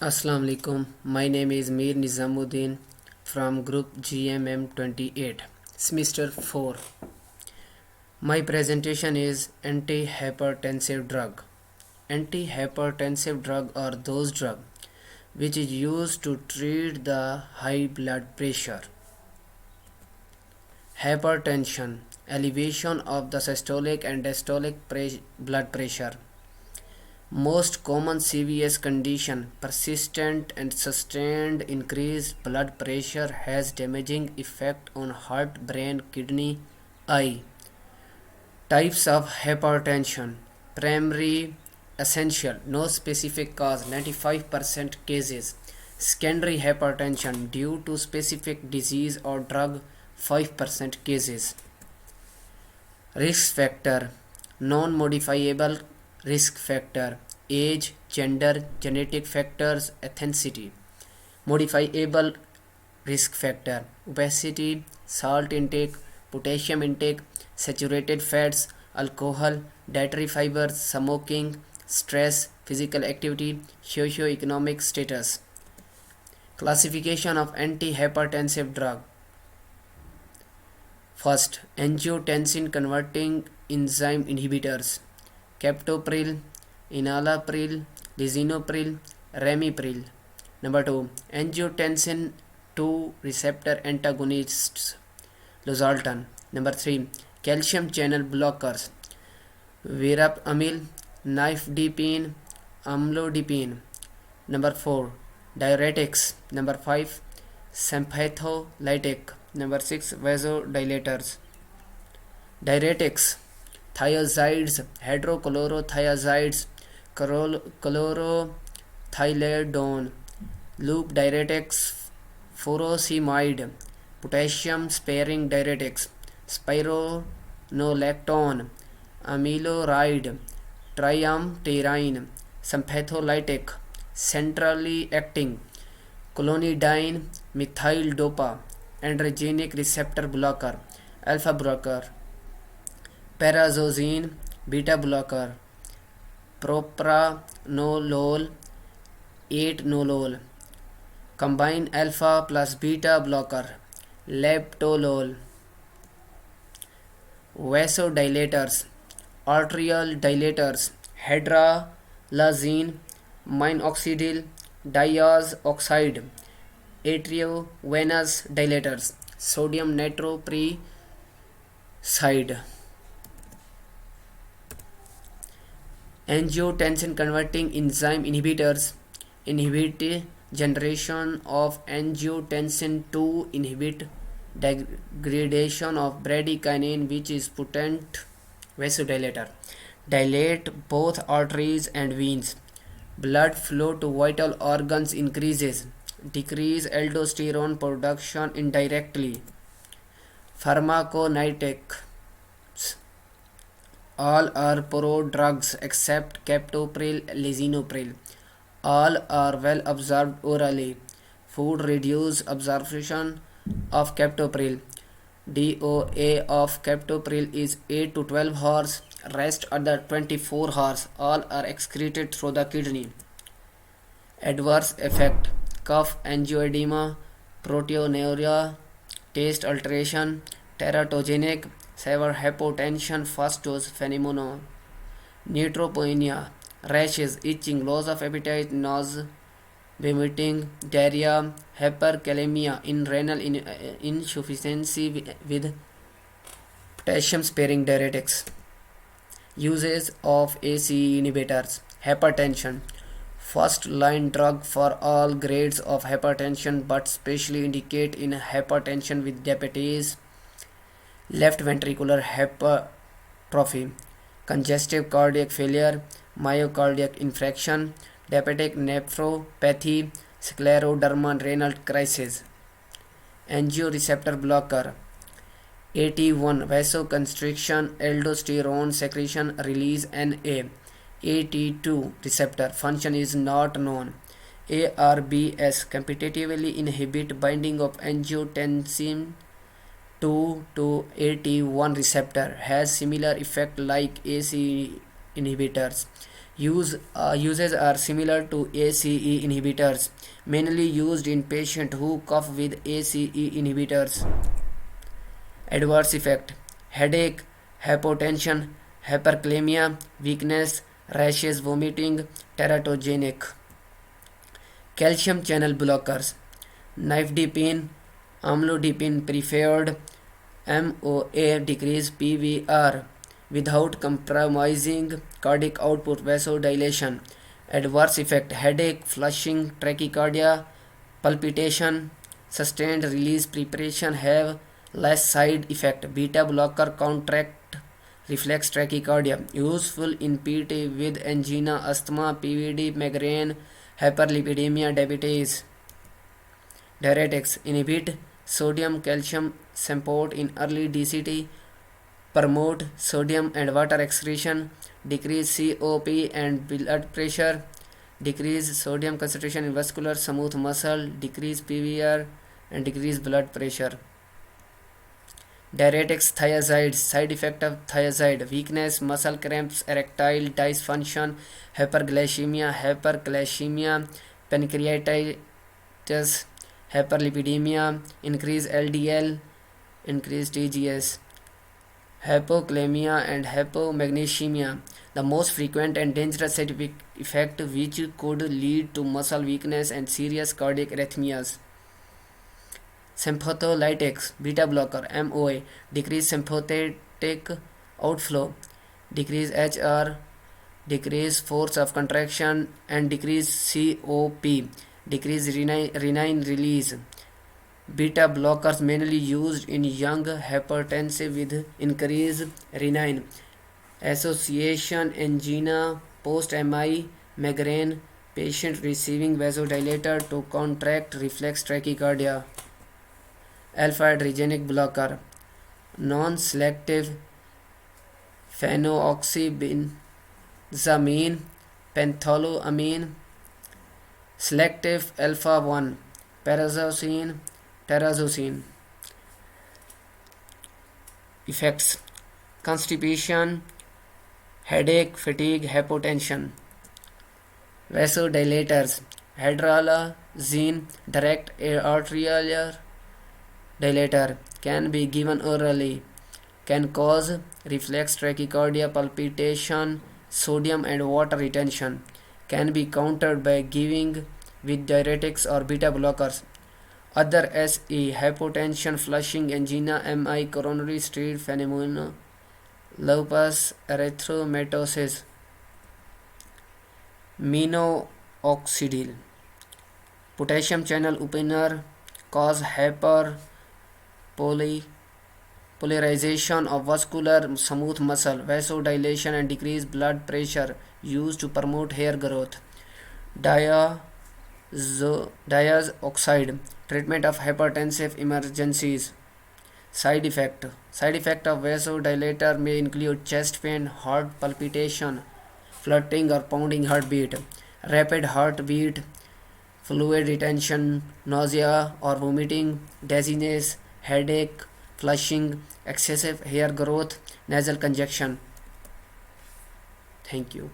Assalamu alaikum. My name is Mir Nizamuddin from group GMM 28, semester 4. My presentation is antihypertensive drug. Antihypertensive drug are those drugs which is used to treat the high blood pressure. Hypertension, elevation of the systolic and diastolic blood pressure. Most common CVS condition, persistent and sustained increased blood pressure has damaging effect on heart, brain, kidney, eye. Types of hypertension. Primary, essential, no specific cause, 95% cases. Secondary hypertension due to specific disease or drug, 5% cases. Risk factor, non-modifiable risk factor, age, gender, genetic factors, ethnicity. Modifiable risk factor, obesity, salt intake, potassium intake, saturated fats, alcohol, dietary fibers, smoking, stress, physical activity, socio-economic status. Classification of antihypertensive drug. First, angiotensin converting enzyme inhibitors. Captopril, enalapril, lisinopril, ramipril. Number 2. Angiotensin 2 receptor antagonists, losartan. Number 3. Calcium channel blockers, verapamil, nifedipine, amlodipine. Number 4. Diuretics. Number 5. Sympatholytic. Number 6. Vasodilators. Diuretics: thiazides, hydrochlorothiazides, chlorothiazidone. Loop diuretics, furosemide, potassium sparing diuretics, spironolactone, amiloride, triamterene. Sympatholytic, centrally acting, clonidine, methyl dopa, androgenic receptor blocker, alpha blocker, Parazosin, beta blocker, propranolol, 8-nolol, combined alpha plus beta blocker, leptolol. Vasodilators, arterial dilators, hydralazine, minoxidil, diazoxide, arteriovenous dilators, sodium nitroprusside. Angiotensin converting enzyme inhibitors inhibit generation of angiotensin 2, inhibit degradation of bradykinin, which is potent vasodilator, dilate both arteries and veins, blood flow to vital organs increases, decrease aldosterone production indirectly. Pharmacokinetics: all are prodrugs except captopril, lisinopril. All are well absorbed orally. Food reduce absorption of captopril. DOA of captopril is 8 to 12 hours, rest other 24 hours. All are excreted through the kidney. Adverse effect: cough, angioedema, proteinuria, taste alteration, teratogenic, severe hypotension, first dose phenomenon, neutropenia, rashes, itching, loss of appetite, nausea, vomiting, diarrhea, hyperkalemia, in renal insufficiency with potassium sparing diuretics. Uses of ACE inhibitors. Hypertension: first line drug for all grades of hypertension, but specially indicate in hypertension with diabetes, left ventricular hypertrophy, congestive cardiac failure, myocardial infarction, diabetic nephropathy, scleroderma renal crisis. Angioreceptor blocker, AT1 vasoconstriction, aldosterone secretion release, NA. AT2 receptor function is not known. ARBS competitively inhibit binding of angiotensin 2 to AT1 receptor, has similar effect like ACE inhibitors. Uses are similar to ACE inhibitors, mainly used in patients who cough with ACE inhibitors. Adverse effect: headache, hypotension, hyperkalemia, weakness, rashes, vomiting, teratogenic. Calcium channel blockers: nifedipine, amlodipine preferred, MOA decrease PVR without compromising cardiac output, vasodilation. Adverse effect: headache, flushing, tachycardia, palpitation, sustained release preparation have less side effect. Beta blocker contract reflex tachycardia. Useful in PT with angina, asthma, PVD, migraine, hyperlipidemia, diabetes. Diuretics inhibit sodium calcium support in early DCT, promote sodium and water excretion, decrease COP and blood pressure, decrease sodium concentration in vascular smooth muscle, decrease PVR and decrease blood pressure. Diuretics thiazides. Side effect of thiazide: weakness, muscle cramps, erectile dysfunction, hyperglycemia, pancreatitis, hyperlipidemia, increase LDL, increase TGS, hypokalemia and hypomagnesemia. The most frequent and dangerous side effect which could lead to muscle weakness and serious cardiac arrhythmias. Sympatholytics, beta blocker, MOA, decrease sympathetic outflow, decrease HR, decrease force of contraction and decrease COP, decrease renin release. Beta blockers mainly used in young hypertensive with increased renin association, angina, post-MI, migraine, patient receiving vasodilator to contract reflex tachycardia. Alpha-adrenergic blocker, non-selective phenoxybenzamine, pentholoamine, selective alpha-1, terazosin. Effects: constipation, headache, fatigue, hypotension. Vasodilators: hydralazine, direct arterial dilator, can be given orally, can cause reflex tachycardia, palpitation, sodium and water retention, can be countered by giving with diuretics or beta blockers. Other SE: hypotension, flushing, angina, MI, coronary street phenomena, lupus erythematosus. Minoxidil, potassium channel opener, cause hyperpolarization of vascular smooth muscle, vasodilation and decreased blood pressure, used to promote hair growth. Diazoxide, treatment of hypertensive emergencies. Side effect of vasodilator may include chest pain, heart palpitation, flirting or pounding heartbeat, rapid heartbeat, fluid retention, nausea or vomiting, dizziness, headache, flushing, excessive hair growth, nasal congestion. Thank you.